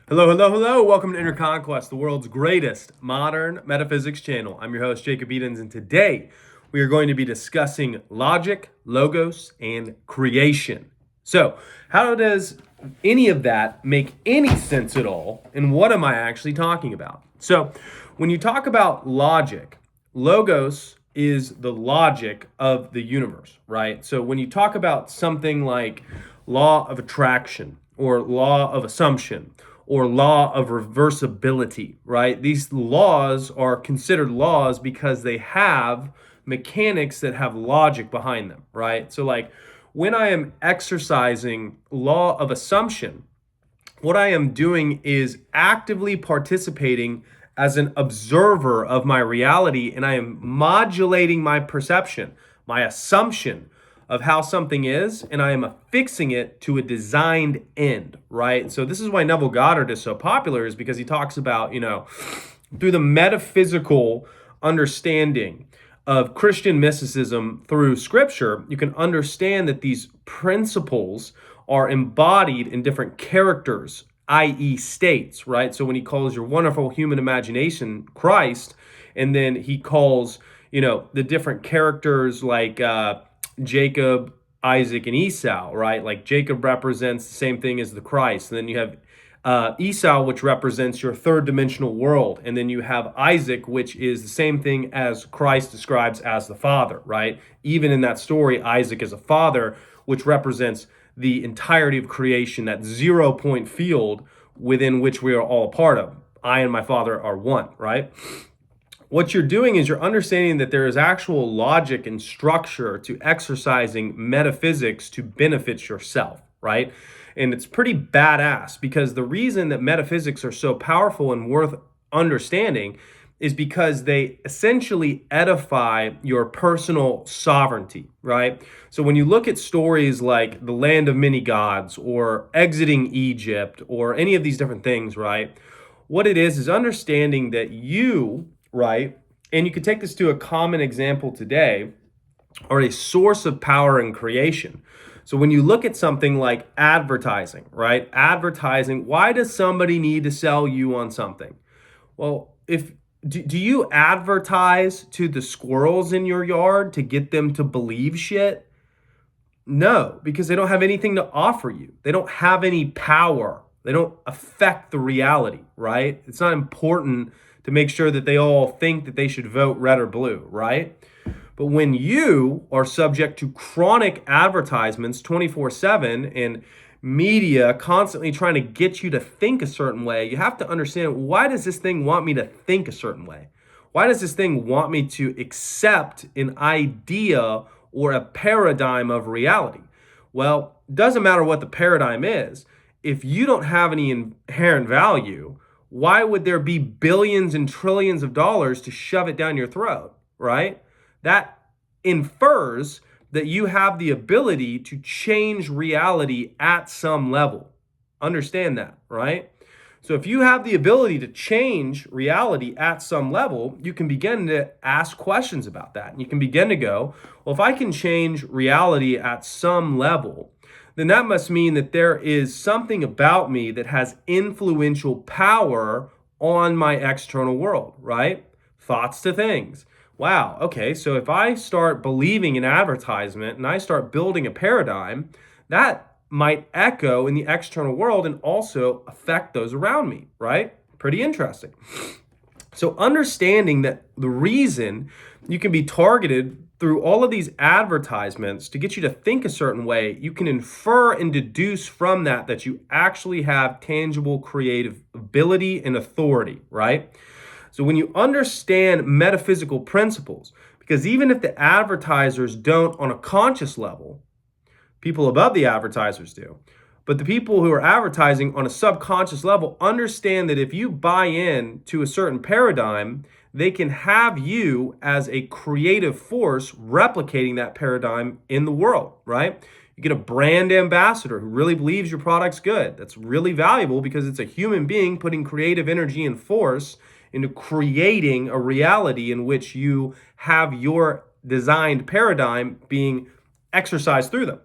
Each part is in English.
Hello, hello, hello. Welcome to Inner Conquest, the world's greatest modern metaphysics channel. I'm your host, Jacob Edens, and today we are going to be discussing logic, logos, and creation. So, how does any of that make any sense at all? And what am I actually talking about? So, when you talk about logic, logos is the logic of the universe, right? So, when you talk about something like law of attraction or law of assumption, or law of reversibility, right? These laws are considered laws because they have mechanics that have logic behind them, right? So like when I am exercising law of assumption, what I am doing is actively participating as an observer of my reality, and I am modulating my perception, my assumption of how something is, and I am affixing it to a designed end, right? So this is why Neville Goddard is so popular, is because he talks about, through the metaphysical understanding of Christian mysticism through scripture, you can understand that these principles are embodied in different characters, i.e., states, right? So when he calls your wonderful human imagination Christ, and then he calls, the different characters like Jacob, Isaac, and Esau, right? Like Jacob represents the same thing as the Christ. And then you have Esau, which represents your third dimensional world. And then you have Isaac, which is the same thing as Christ describes as the Father, right? Even in that story, Isaac is a father, which represents the entirety of creation, that 0 point field within which we are all a part of. I and my Father are one, right? What you're doing is you're understanding that there is actual logic and structure to exercising metaphysics to benefit yourself, right? And it's pretty badass, because the reason that metaphysics are so powerful and worth understanding is because they essentially edify your personal sovereignty, right? So when you look at stories like the land of many gods or exiting Egypt or any of these different things, right? What it is understanding that you, right? And you could take this to a common example today, are a source of power in creation. So when you look at something like advertising, right? Advertising, why does somebody need to sell you on something? Well, if do you advertise to the squirrels in your yard to get them to believe shit? No, because they don't have anything to offer you. They don't have any power. They don't affect the reality, right? It's not important to make sure that they all think that they should vote red or blue, right? But when you are subject to chronic advertisements 24/7 and media constantly trying to get you to think a certain way, you have to understand, why does this thing want me to think a certain way? Why does this thing want me to accept an idea or a paradigm of reality? Well, it doesn't matter what the paradigm is. If you don't have any inherent value, why would there be billions and trillions of dollars to shove it down your throat, right? That infers that you have the ability to change reality at some level. Understand that, right? So if you have the ability to change reality at some level, you can begin to ask questions about that. And you can begin to go, well, if I can change reality at some level, then that must mean that there is something about me that has influential power on my external world, right? Thoughts to things. Wow, okay, so if I start believing an advertisement and I start building a paradigm, that might echo in the external world and also affect those around me, right? Pretty interesting. So understanding that the reason you can be targeted through all of these advertisements to get you to think a certain way, you can infer and deduce from that you actually have tangible creative ability and authority, right? So when you understand metaphysical principles, because even if the advertisers don't on a conscious level, people above the advertisers do, but the people who are advertising on a subconscious level understand that if you buy in to a certain paradigm, they can have you as a creative force replicating that paradigm in the world, right? You get a brand ambassador who really believes your product's good. That's really valuable because it's a human being putting creative energy and force into creating a reality in which you have your designed paradigm being exercised through them.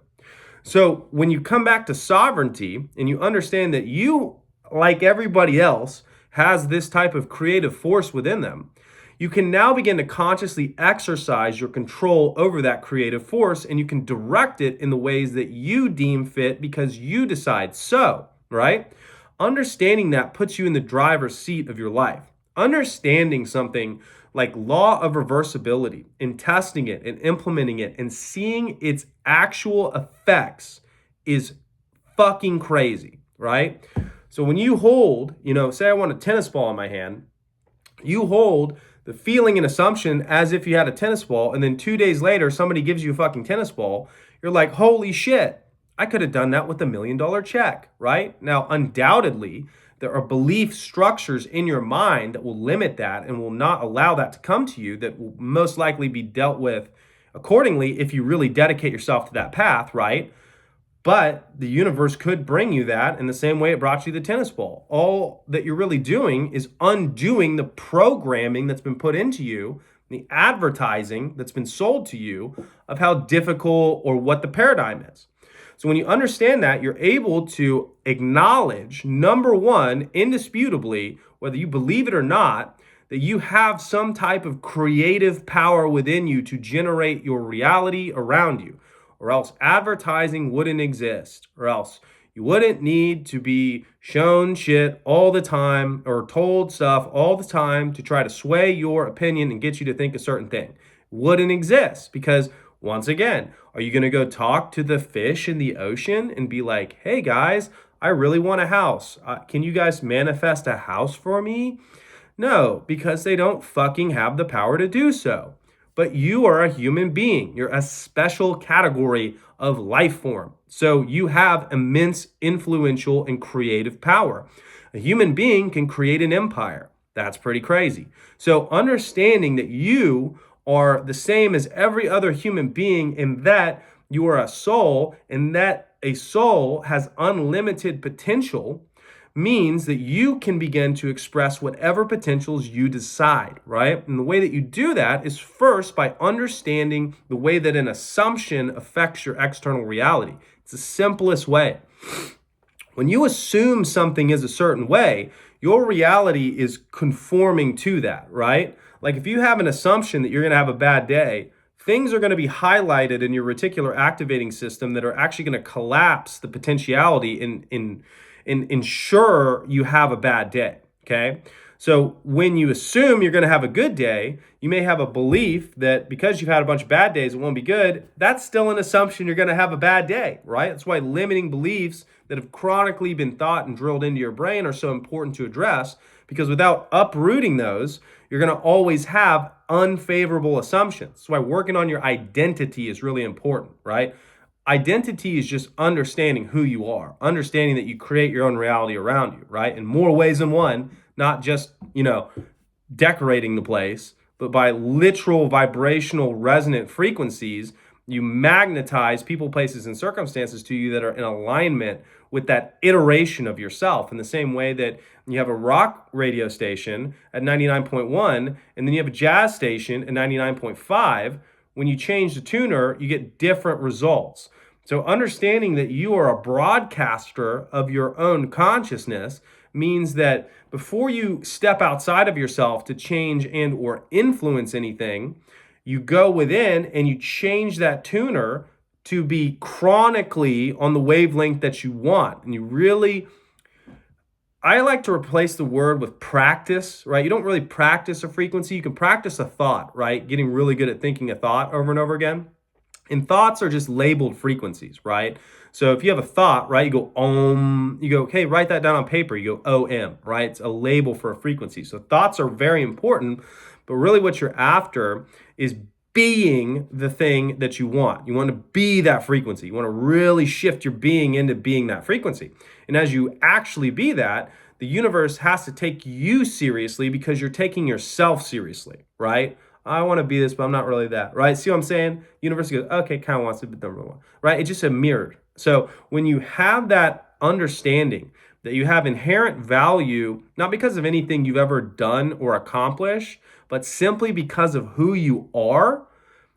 So when you come back to sovereignty and you understand that you like everybody else, has this type of creative force within them, you can now begin to consciously exercise your control over that creative force, and you can direct it in the ways that you deem fit because you decide so, right? Understanding that puts you in the driver's seat of your life. Understanding something like law of reversibility and testing it and implementing it and seeing its actual effects is fucking crazy, right? So when you hold, say I want a tennis ball in my hand, you hold the feeling and assumption as if you had a tennis ball, and then 2 days later, somebody gives you a fucking tennis ball. You're like, holy shit, I could have done that with $1 million check, right? Now, undoubtedly, there are belief structures in your mind that will limit that and will not allow that to come to you, that will most likely be dealt with accordingly if you really dedicate yourself to that path, right? But the universe could bring you that in the same way it brought you the tennis ball. All that you're really doing is undoing the programming that's been put into you, the advertising that's been sold to you of how difficult or what the paradigm is. So when you understand that, you're able to acknowledge, number one, indisputably, whether you believe it or not, that you have some type of creative power within you to generate your reality around you. Or else advertising wouldn't exist, or else you wouldn't need to be shown shit all the time or told stuff all the time to try to sway your opinion and get you to think a certain thing. It wouldn't exist because, once again, are you going to go talk to the fish in the ocean and be like, hey guys, I really want a house. Can you guys manifest a house for me? No, because they don't fucking have the power to do so. But you are a human being. You're a special category of life form. So you have immense influential and creative power. A human being can create an empire. That's pretty crazy. So understanding that you are the same as every other human being in that you are a soul and that a soul has unlimited potential means that you can begin to express whatever potentials you decide, right? And the way that you do that is first by understanding the way that an assumption affects your external reality. It's the simplest way. When you assume something is a certain way, your reality is conforming to that, right? Like if you have an assumption that you're going to have a bad day, things are going to be highlighted in your reticular activating system that are actually going to collapse the potentiality and ensure you have a bad day, okay? So when you assume you're going to have a good day, you may have a belief that because you've had a bunch of bad days, it won't be good. That's still an assumption you're going to have a bad day, right? That's why limiting beliefs that have chronically been thought and drilled into your brain are so important to address, because without uprooting those, you're going to always have unfavorable assumptions. That's why working on your identity is really important, right? Identity is just understanding who you are, understanding that you create your own reality around you, right? In more ways than one, not just, decorating the place, but by literal vibrational resonant frequencies, you magnetize people, places, and circumstances to you that are in alignment with that iteration of yourself. In the same way that you have a rock radio station at 99.1, and then you have a jazz station at 99.5, when you change the tuner, you get different results. So understanding that you are a broadcaster of your own consciousness means that before you step outside of yourself to change and or influence anything, you go within and you change that tuner to be chronically on the wavelength that you want. And you really, I like to replace the word with practice, right? You don't really practice a frequency. You can practice a thought, right? Getting really good at thinking a thought over and over again. And thoughts are just labeled frequencies, right? So if you have a thought, right, you go om, you go, okay, write that down on paper. You go om, right? It's a label for a frequency. So thoughts are very important, but really what you're after is being the thing that you want. You want to be that frequency. You want to really shift your being into being that frequency. And as you actually be that, the universe has to take you seriously because you're taking yourself seriously, right? I want to be this, but I'm not really that, right? See what I'm saying? Universe goes, okay, kind of wants to be number one, right? It's just a mirror. So when you have that understanding that you have inherent value, not because of anything you've ever done or accomplished, but simply because of who you are,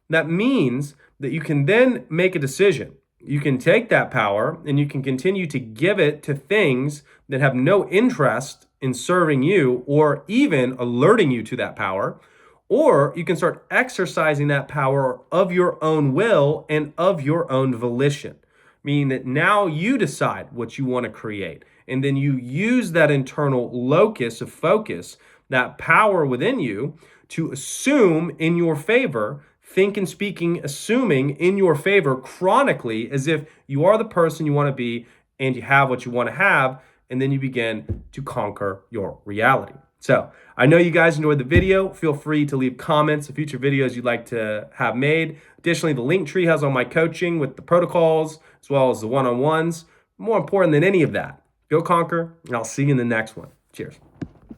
that means that you can then make a decision. you can take that power and you can continue to give it to things that have no interest in serving you or even alerting you to that power. Or you can start exercising that power of your own will and of your own volition, meaning that now you decide what you want to create. And then you use that internal locus of focus, that power within you, to assume in your favor, think and speaking, assuming in your favor chronically, as if you are the person you want to be and you have what you want to have. And then you begin to conquer your reality. So I know you guys enjoyed the video. Feel free to leave comments of future videos you'd like to have made. Additionally, the link tree has all my coaching with the protocols as well as the one-on-ones. More important than any of that, go conquer, and I'll see you in the next one. Cheers.